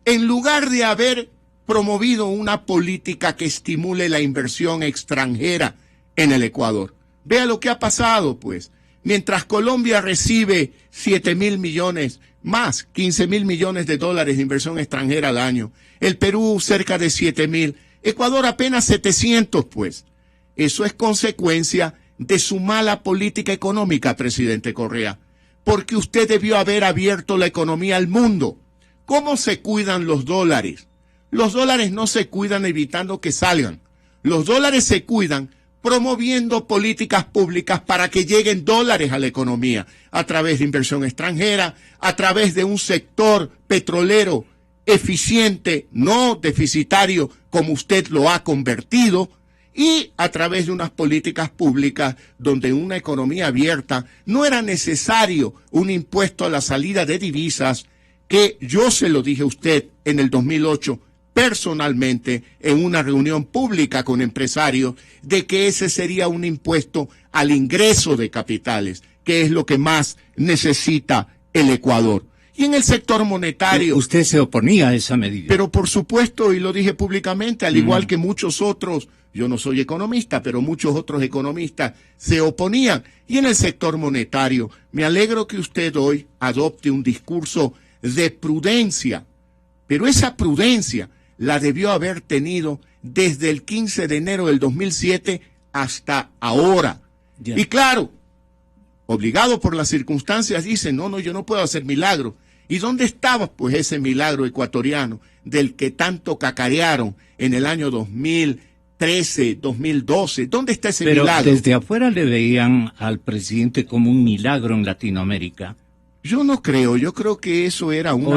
en lugar de haber promovido una política que estimule la inversión extranjera en el Ecuador, vea lo que ha pasado, pues. Mientras Colombia recibe 7.000 millones, más 15.000 millones de dólares de inversión extranjera al año, el Perú cerca de 7.000, Ecuador apenas 700, pues. Eso es consecuencia de su mala política económica, presidente Correa, porque usted debió haber abierto la economía al mundo. ¿Cómo se cuidan los dólares? Los dólares no se cuidan evitando que salgan. Los dólares se cuidan promoviendo políticas públicas para que lleguen dólares a la economía, a través de inversión extranjera, a través de un sector petrolero eficiente, no deficitario, como usted lo ha convertido, y a través de unas políticas públicas donde en una economía abierta no era necesario un impuesto a la salida de divisas, que yo se lo dije a usted en el 2008, personalmente, en una reunión pública con empresarios, de que ese sería un impuesto al ingreso de capitales, que es lo que más necesita el Ecuador. Y en el sector monetario... Usted se oponía a esa medida. Pero por supuesto, y lo dije públicamente, al igual que muchos otros, yo no soy economista, pero muchos otros economistas se oponían. Y en el sector monetario, me alegro que usted hoy adopte un discurso de prudencia, pero esa prudencia la debió haber tenido desde el 15 de enero del 2007 hasta ahora. Ya. Y claro, obligado por las circunstancias, dice, no, yo no puedo hacer milagro. ¿Y dónde estaba pues ese milagro ecuatoriano del que tanto cacarearon en el año 2013, 2012? ¿Dónde está ese milagro? Pero desde afuera le veían al presidente como un milagro en Latinoamérica. Yo no creo, yo creo que eso era una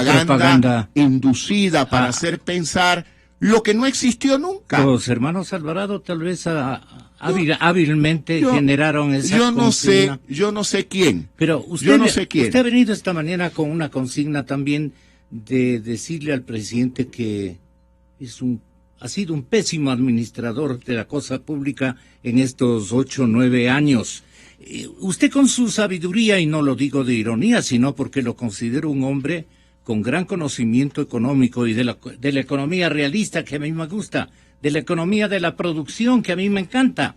propaganda inducida para hacer pensar lo que no existió nunca. Los hermanos Alvarado tal vez hábilmente generaron esa consigna. Yo no sé quién. Pero usted ha venido esta mañana con una consigna también de decirle al presidente que ha sido un pésimo administrador de la cosa pública en estos 8 o 9 años. Usted con su sabiduría, y no lo digo de ironía, sino porque lo considero un hombre con gran conocimiento económico y de la economía realista, que a mí me gusta, de la economía de la producción, que a mí me encanta.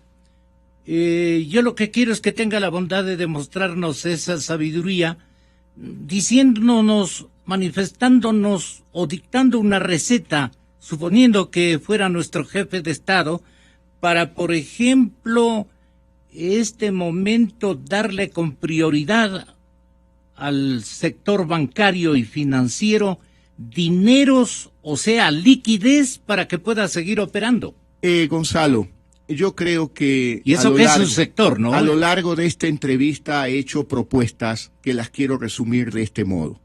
Yo lo que quiero es que tenga la bondad de demostrarnos esa sabiduría, diciéndonos, manifestándonos o dictando una receta, suponiendo que fuera nuestro jefe de Estado, para, por ejemplo, este momento darle con prioridad al sector bancario y financiero dineros, o sea, liquidez para que pueda seguir operando. Gonzalo, yo creo que... Y eso que es un sector, ¿no? A lo largo de esta entrevista he hecho propuestas que las quiero resumir de este modo.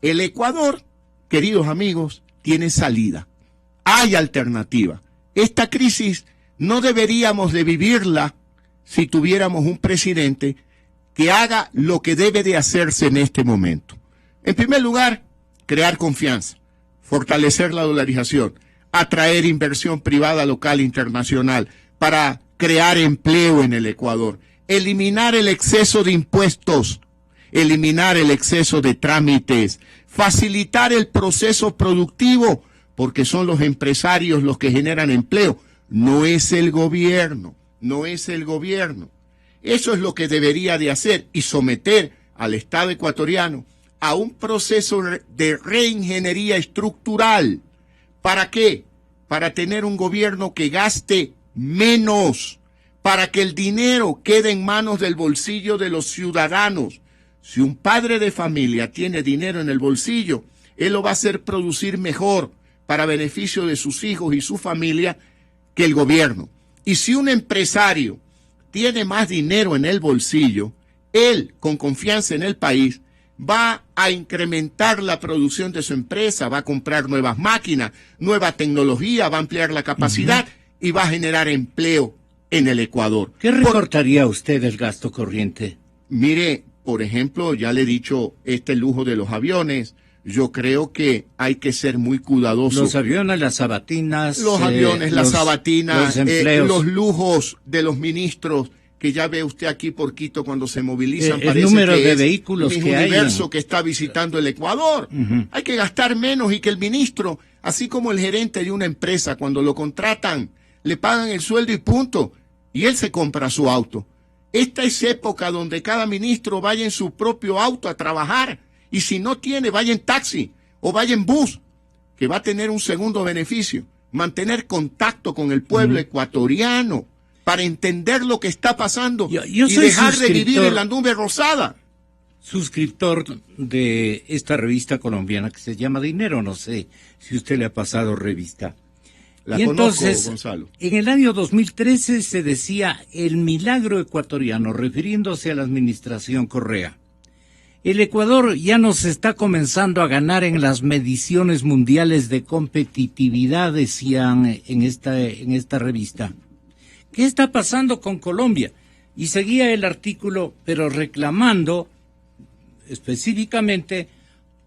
El Ecuador, queridos amigos, tiene salida. Hay alternativa. Esta crisis no deberíamos de vivirla si tuviéramos un presidente que haga lo que debe de hacerse en este momento. En primer lugar, crear confianza, fortalecer la dolarización, atraer inversión privada local e internacional para crear empleo en el Ecuador, eliminar el exceso de impuestos, eliminar el exceso de trámites, facilitar el proceso productivo, porque son los empresarios los que generan empleo, no es el gobierno, no es el gobierno. Eso es lo que debería de hacer y someter al Estado ecuatoriano a un proceso de reingeniería estructural. ¿Para qué? Para tener un gobierno que gaste menos, para que el dinero quede en manos del bolsillo de los ciudadanos. Si un padre de familia tiene dinero en el bolsillo, él lo va a hacer producir mejor para beneficio de sus hijos y su familia que el gobierno. Y si un empresario tiene más dinero en el bolsillo, él, con confianza en el país, va a incrementar la producción de su empresa, va a comprar nuevas máquinas, nueva tecnología, va a ampliar la capacidad y va a generar empleo en el Ecuador. ¿Qué recortaría usted del gasto corriente? Mire, por ejemplo, ya le he dicho este lujo de los aviones. Yo creo que hay que ser muy cuidadoso. Los aviones, las sabatinas. Los aviones, las sabatinas, los lujos de los ministros, que ya ve usted aquí por Quito cuando se movilizan. El número de vehículos que hay. El universo que está visitando el Ecuador. Hay que gastar menos y que el ministro, así como el gerente de una empresa, cuando lo contratan, le pagan el sueldo y punto. Y él se compra su auto. Esta es época donde cada ministro vaya en su propio auto a trabajar. Y si no tiene, vaya en taxi o vaya en bus, que va a tener un segundo beneficio. Mantener contacto con el pueblo ecuatoriano para entender lo que está pasando y dejar de vivir en la nube rosada. Suscriptor de esta revista colombiana que se llama Dinero, no sé si usted le ha pasado revista. La y conozco, entonces, Gonzalo. En el año 2013 se decía el milagro ecuatoriano, refiriéndose a la administración Correa. El Ecuador ya nos está comenzando a ganar en las mediciones mundiales de competitividad, decían en esta revista. ¿Qué está pasando con Colombia? Y seguía el artículo, pero reclamando específicamente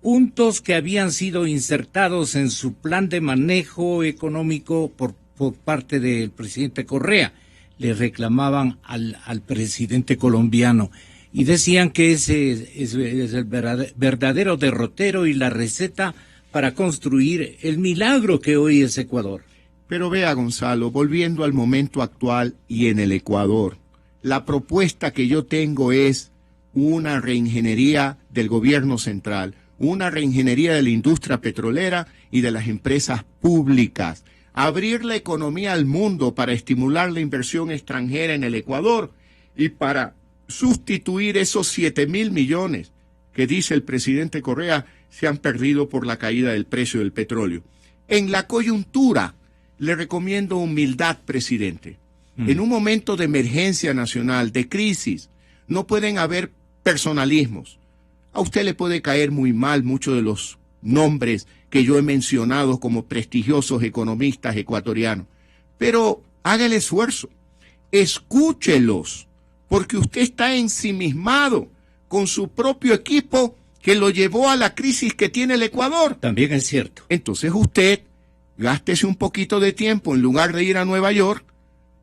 puntos que habían sido insertados en su plan de manejo económico por parte del presidente Correa. Le reclamaban al presidente colombiano y decían que ese es el verdadero derrotero y la receta para construir el milagro que hoy es Ecuador. Pero vea, Gonzalo, volviendo al momento actual y en el Ecuador, la propuesta que yo tengo es una reingeniería del gobierno central, una reingeniería de la industria petrolera y de las empresas públicas, abrir la economía al mundo para estimular la inversión extranjera en el Ecuador y para sustituir esos 7.000 millones que dice el presidente Correa se han perdido por la caída del precio del petróleo. En la coyuntura, le recomiendo humildad, presidente. En un momento de emergencia nacional, de crisis, no pueden haber personalismos. A usted le puede caer muy mal muchos de los nombres que yo he mencionado como prestigiosos economistas ecuatorianos, pero haga el esfuerzo, escúchelos, porque usted está ensimismado con su propio equipo que lo llevó a la crisis que tiene el Ecuador. También es cierto. Entonces usted gástese un poquito de tiempo, en lugar de ir a Nueva York,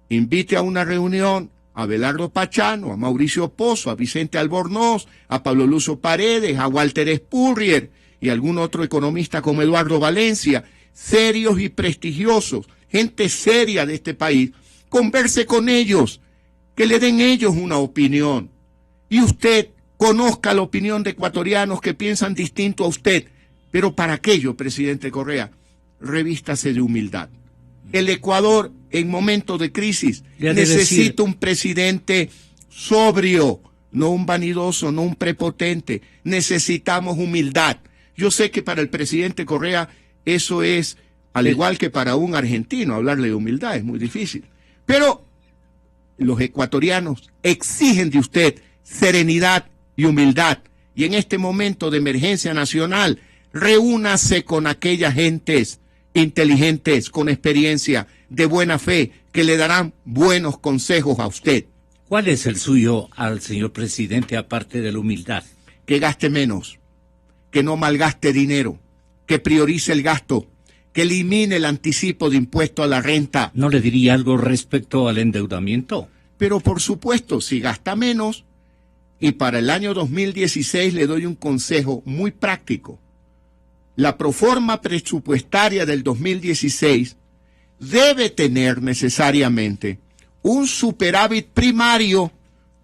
invite a una reunión a Abelardo Pachano, a Mauricio Pozo, a Vicente Albornoz, a Pablo Lucio Paredes, a Walter Spurrier y algún otro economista como Eduardo Valencia, serios y prestigiosos, gente seria de este país, converse con ellos, que le den ellos una opinión. Y usted conozca la opinión de ecuatorianos que piensan distinto a usted. Pero para aquello, presidente Correa, revístase de humildad. El Ecuador, en momentos de crisis, necesita un presidente sobrio, no un vanidoso, no un prepotente. Necesitamos humildad. Yo sé que para el presidente Correa eso es, al igual que para un argentino, hablarle de humildad es muy difícil. Pero los ecuatorianos exigen de usted serenidad y humildad. Y en este momento de emergencia nacional, reúnase con aquellas gentes inteligentes, con experiencia, de buena fe, que le darán buenos consejos a usted. ¿Cuál es el suyo al señor presidente, aparte de la humildad? Que gaste menos, que no malgaste dinero, que priorice el gasto, que elimine el anticipo de impuesto a la renta. ¿No le diría algo respecto al endeudamiento? Pero por supuesto, si gasta menos, y para el año 2016 le doy un consejo muy práctico. La proforma presupuestaria del 2016 debe tener necesariamente un superávit primario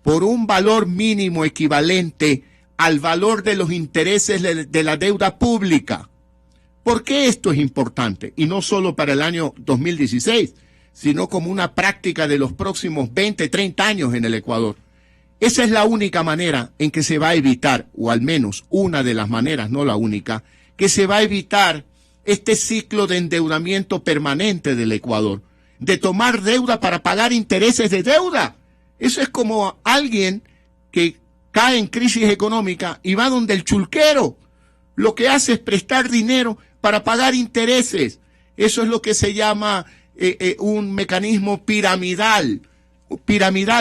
por un valor mínimo equivalente al valor de los intereses de la deuda pública. ¿Por qué esto es importante? Y no solo para el año 2016, sino como una práctica de los próximos 20, 30 años en el Ecuador. Esa es la única manera en que se va a evitar, o al menos una de las maneras, no la única, que se va a evitar este ciclo de endeudamiento permanente del Ecuador, de tomar deuda para pagar intereses de deuda. Eso es como alguien que cae en crisis económica y va donde el chulquero. Lo que hace es prestar dinero para pagar intereses. Eso es lo que se llama un mecanismo piramidal,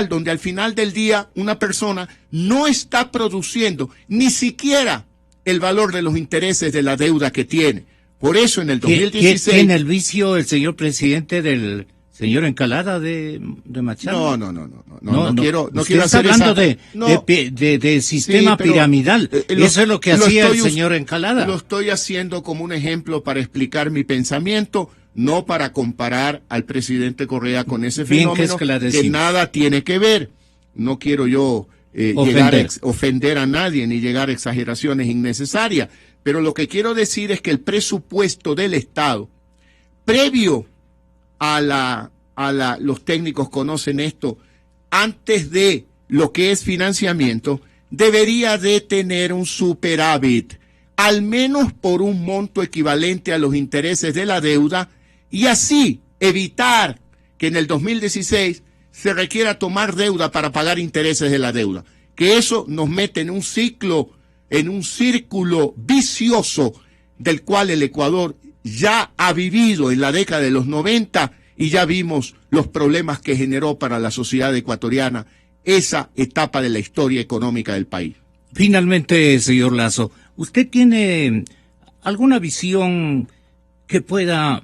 donde al final del día una persona no está produciendo ni siquiera el valor de los intereses de la deuda que tiene. Por eso en el 2016... ¿Tiene el vicio el señor presidente del señor Encalada de Machado? No quiero está hacer hablando esa... de sistema piramidal. Eso es lo que hacía el señor Encalada. Lo estoy haciendo como un ejemplo para explicar mi pensamiento, no para comparar al presidente Correa con ese fenómeno que nada tiene que ver. No quiero yo ofender a nadie ni llegar a exageraciones innecesarias, pero lo que quiero decir es que el presupuesto del Estado, previo los técnicos conocen esto, antes de lo que es financiamiento, debería de tener un superávit, al menos por un monto equivalente a los intereses de la deuda, y así evitar que en el 2016 se requiera tomar deuda para pagar intereses de la deuda. Que eso nos mete en un círculo vicioso del cual el Ecuador ya ha vivido en la década de los 90 y ya vimos los problemas que generó para la sociedad ecuatoriana esa etapa de la historia económica del país. Finalmente, señor Lasso, ¿usted tiene alguna visión que pueda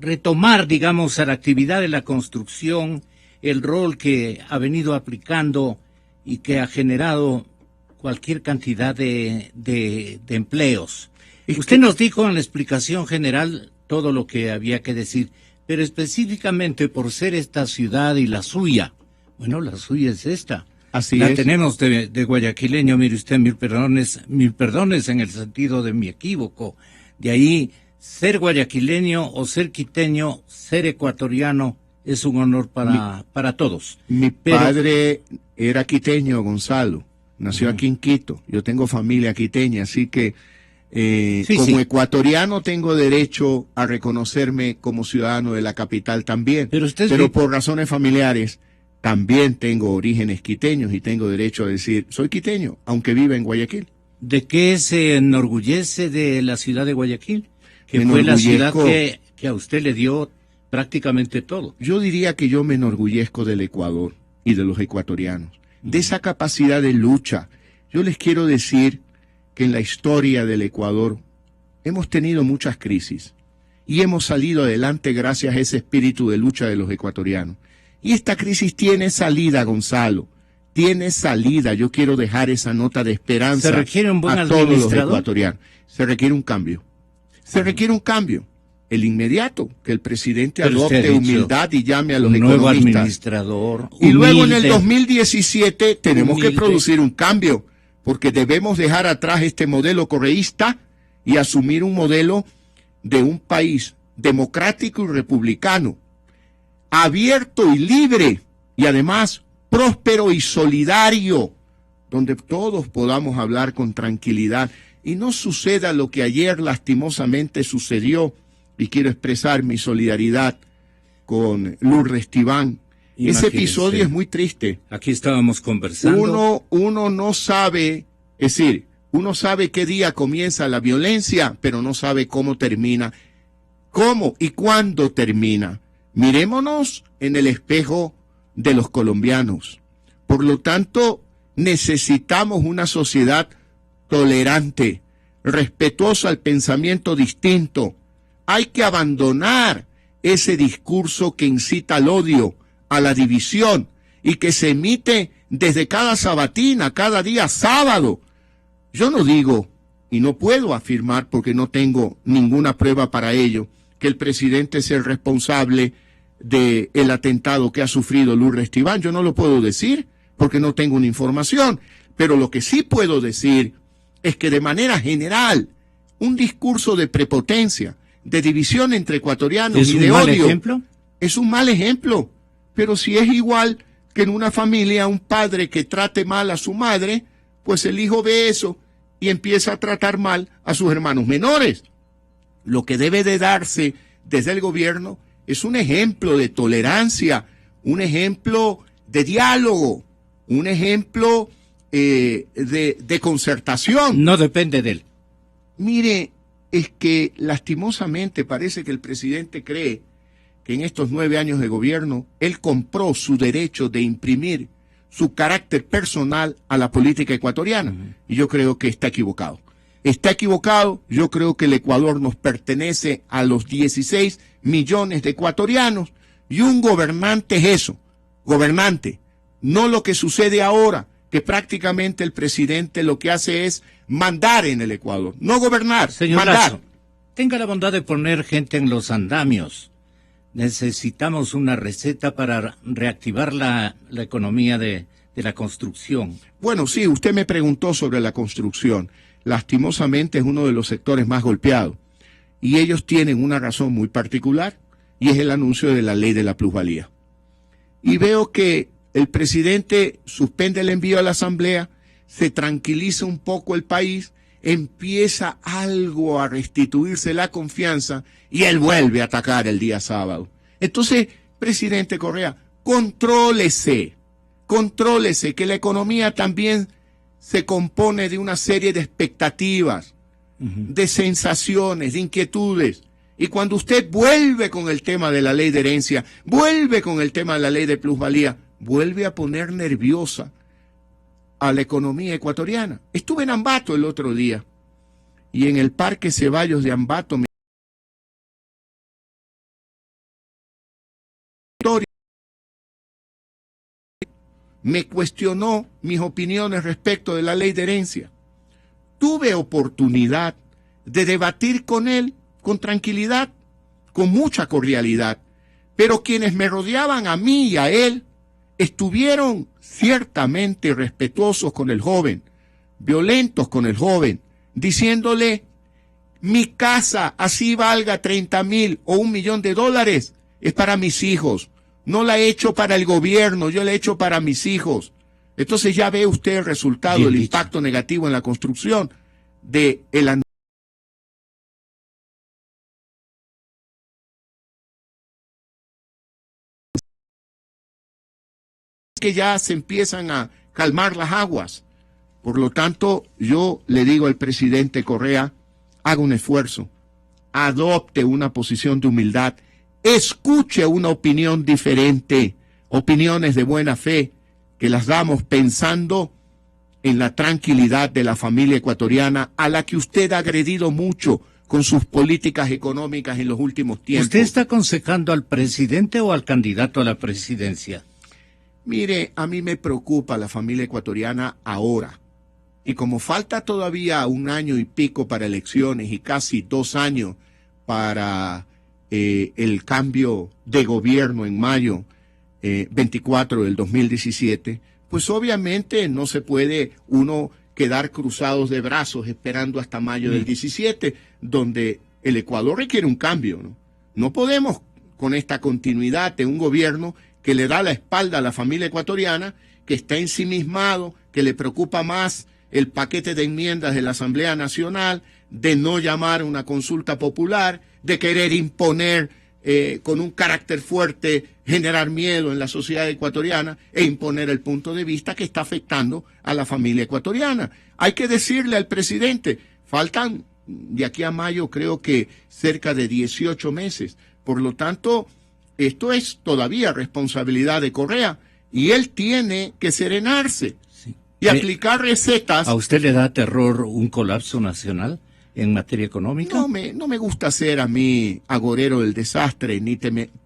retomar, digamos, a la actividad de la construcción, el rol que ha venido aplicando y que ha generado cualquier cantidad de empleos? Usted nos dijo en la explicación general todo lo que había que decir, pero específicamente por ser esta ciudad y la suya. Bueno, la suya es esta. Así la es. Tenemos de guayaquileño, mire usted, mil perdones en el sentido de mi equívoco. De ahí, ser guayaquileño o ser quiteño, ser ecuatoriano, es un honor para todos. Mi padre era quiteño, Gonzalo. Nació aquí en Quito. Yo tengo familia quiteña, así que ecuatoriano tengo derecho a reconocerme como ciudadano de la capital también. Pero por razones familiares también tengo orígenes quiteños y tengo derecho a decir, soy quiteño, aunque viva en Guayaquil. ¿De qué se enorgullece de la ciudad de Guayaquil? Que fue la ciudad que a usted le dio prácticamente todo. Yo diría que yo me enorgullezco del Ecuador y de los ecuatorianos, de esa capacidad de lucha. Yo les quiero decir que en la historia del Ecuador hemos tenido muchas crisis y hemos salido adelante gracias a ese espíritu de lucha de los ecuatorianos. Y esta crisis tiene salida, Gonzalo, tiene salida. Yo quiero dejar esa nota de esperanza a todos los ecuatorianos. Se requiere un cambio. Se requiere un cambio. El inmediato, que el presidente adopte humildad y llame a los economistas. Nuevo administrador. Y luego en el 2017 tenemos que producir un cambio, porque debemos dejar atrás este modelo correísta y asumir un modelo de un país democrático y republicano, abierto y libre, y además próspero y solidario, donde todos podamos hablar con tranquilidad y no suceda lo que ayer lastimosamente sucedió. Y quiero expresar mi solidaridad con Lourdes Tibán. Ese episodio es muy triste. Aquí estábamos conversando. Uno no sabe, es decir, uno sabe qué día comienza la violencia, pero no sabe cómo termina, cómo y cuándo termina. Mirémonos en el espejo de los colombianos. Por lo tanto, necesitamos una sociedad tolerante, respetuosa al pensamiento distinto. Hay que abandonar ese discurso que incita al odio, a la división, y que se emite desde cada sabatina, cada día sábado. Yo no digo, y no puedo afirmar porque no tengo ninguna prueba para ello, que el presidente es el responsable del atentado que ha sufrido Lourdes Esteban. Yo no lo puedo decir porque no tengo una información, pero lo que sí puedo decir es que de manera general, un discurso de prepotencia, de división entre ecuatorianos y de odio. ¿Es un mal ejemplo? Es un mal ejemplo, pero si es igual que en una familia un padre que trate mal a su madre, pues el hijo ve eso y empieza a tratar mal a sus hermanos menores. Lo que debe de darse desde el gobierno es un ejemplo de tolerancia, un ejemplo de diálogo, un ejemplo de concertación. No depende de él. Mire, es que lastimosamente parece que el presidente cree que en estos 9 años de gobierno él compró su derecho de imprimir su carácter personal a la política ecuatoriana. Y yo creo que está equivocado. Está equivocado. Yo creo que el Ecuador nos pertenece a los 16 millones de ecuatorianos y un gobernante es eso, gobernante, no lo que sucede ahora, que prácticamente el presidente lo que hace es mandar en el Ecuador, no gobernar, señor mandar. Lazo, tenga la bondad de poner gente en los andamios. Necesitamos una receta para reactivar la economía de la construcción. Bueno, sí, usted me preguntó sobre la construcción. Lastimosamente es uno de los sectores más golpeados. Y ellos tienen una razón muy particular, y es el anuncio de la ley de la plusvalía. Y veo que el presidente suspende el envío a la Asamblea, se tranquiliza un poco el país, empieza algo a restituirse la confianza y él vuelve a atacar el día sábado. Entonces, presidente Correa, contrólese que la economía también se compone de una serie de expectativas, de sensaciones, de inquietudes. Y cuando usted vuelve con el tema de la ley de herencia, vuelve con el tema de la ley de plusvalía, vuelve a poner nerviosa a la economía ecuatoriana. Estuve en Ambato el otro día y en el Parque Ceballos de Ambato me cuestionó mis opiniones respecto de la ley de herencia. Tuve oportunidad de debatir con él con tranquilidad, con mucha cordialidad, pero quienes me rodeaban a mí y a él estuvieron ciertamente respetuosos con el joven, violentos con el joven, diciéndole, mi casa, así valga 30,000 o $1,000,000, es para mis hijos, no la he hecho para el gobierno, yo la he hecho para mis hijos. Entonces ya ve usted el resultado, el impacto negativo en la construcción de el que ya se empiezan a calmar las aguas. Por lo tanto, yo le digo al presidente Correa, haga un esfuerzo, adopte una posición de humildad, escuche una opinión diferente, opiniones de buena fe, que las damos pensando en la tranquilidad de la familia ecuatoriana a la que usted ha agredido mucho con sus políticas económicas en los últimos tiempos. ¿Usted está aconsejando al presidente o al candidato a la presidencia? Mire, a mí me preocupa la familia ecuatoriana ahora. Y como falta todavía 1 año y pico para elecciones y casi 2 años para el cambio de gobierno en mayo 24 del 2017, pues obviamente no se puede uno quedar cruzados de brazos esperando hasta mayo del 17, donde el Ecuador requiere un cambio, ¿no? No podemos con esta continuidad de un gobierno que le da la espalda a la familia ecuatoriana, que está ensimismado, que le preocupa más el paquete de enmiendas de la Asamblea Nacional, de no llamar a una consulta popular, de querer imponer con un carácter fuerte, generar miedo en la sociedad ecuatoriana e imponer el punto de vista que está afectando a la familia ecuatoriana. Hay que decirle al presidente, faltan de aquí a mayo creo que cerca de 18 meses, por lo tanto, esto es todavía responsabilidad de Correa y él tiene que serenarse y aplicar recetas. ¿A usted le da terror un colapso nacional en materia económica? No me gusta ser a mí agorero del desastre ni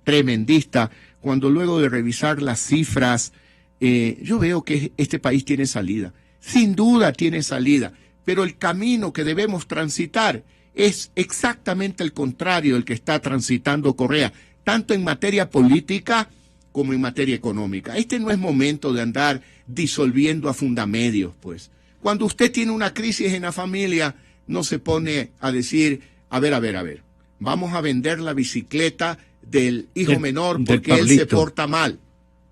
tremendista cuando luego de revisar las cifras yo veo que este país tiene salida. Sin duda tiene salida, pero el camino que debemos transitar es exactamente el contrario del que está transitando Correa, tanto en materia política como en materia económica. Este no es momento de andar disolviendo a fundamedios, pues. Cuando usted tiene una crisis en la familia, no se pone a decir, a ver, vamos a vender la bicicleta del hijo menor porque él se porta mal.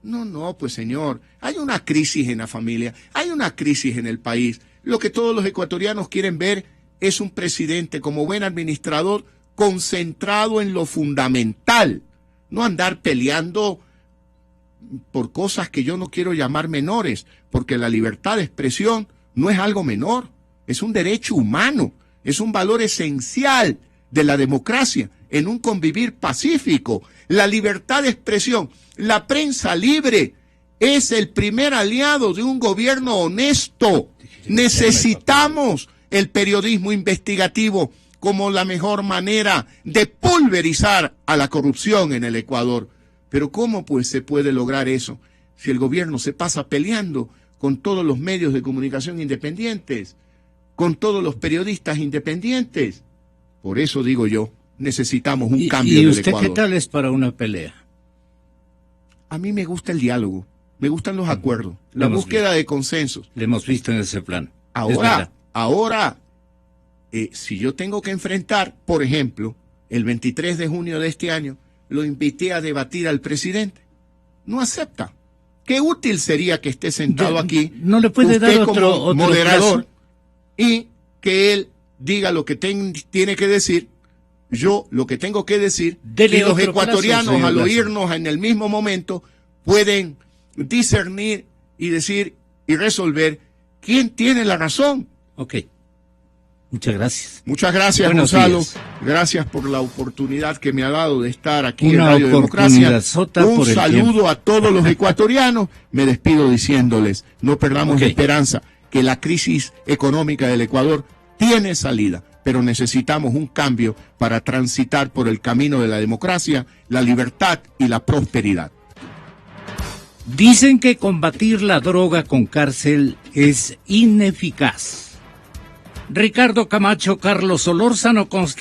No, pues señor, hay una crisis en la familia, hay una crisis en el país. Lo que todos los ecuatorianos quieren ver es un presidente como buen administrador concentrado en lo fundamental, no andar peleando por cosas que yo no quiero llamar menores, porque la libertad de expresión no es algo menor, es un derecho humano, es un valor esencial de la democracia en un convivir pacífico. La libertad de expresión, la prensa libre es el primer aliado de un gobierno honesto. Necesitamos el periodismo investigativo como la mejor manera de pulverizar a la corrupción en el Ecuador. Pero ¿cómo pues se puede lograr eso si el gobierno se pasa peleando con todos los medios de comunicación independientes, con todos los periodistas independientes? Por eso digo yo, necesitamos un cambio en el Ecuador. ¿Y usted qué tal es para una pelea? A mí me gusta el diálogo, me gustan los acuerdos, la búsqueda de consensos. Le hemos visto en ese plan. Ahora, si yo tengo que enfrentar, por ejemplo, el 23 de junio de este año, lo invité a debatir al presidente. No acepta. Qué útil sería que esté sentado aquí, no le puede dar otro moderador, y que él diga lo que tiene que decir, yo lo que tengo que decir, y los ecuatorianos al oírnos en el mismo momento pueden discernir y decir y resolver quién tiene la razón. Ok. Muchas gracias. Muchas gracias, Gonzalo. Gracias por la oportunidad que me ha dado de estar aquí en Radio Democracia. Un saludo a todos los ecuatorianos. Me despido diciéndoles, no perdamos la esperanza, que la crisis económica del Ecuador tiene salida, pero necesitamos un cambio para transitar por el camino de la democracia, la libertad y la prosperidad. Dicen que combatir la droga con cárcel es ineficaz. Ricardo Camacho, Carlos Solórzano, Constantino.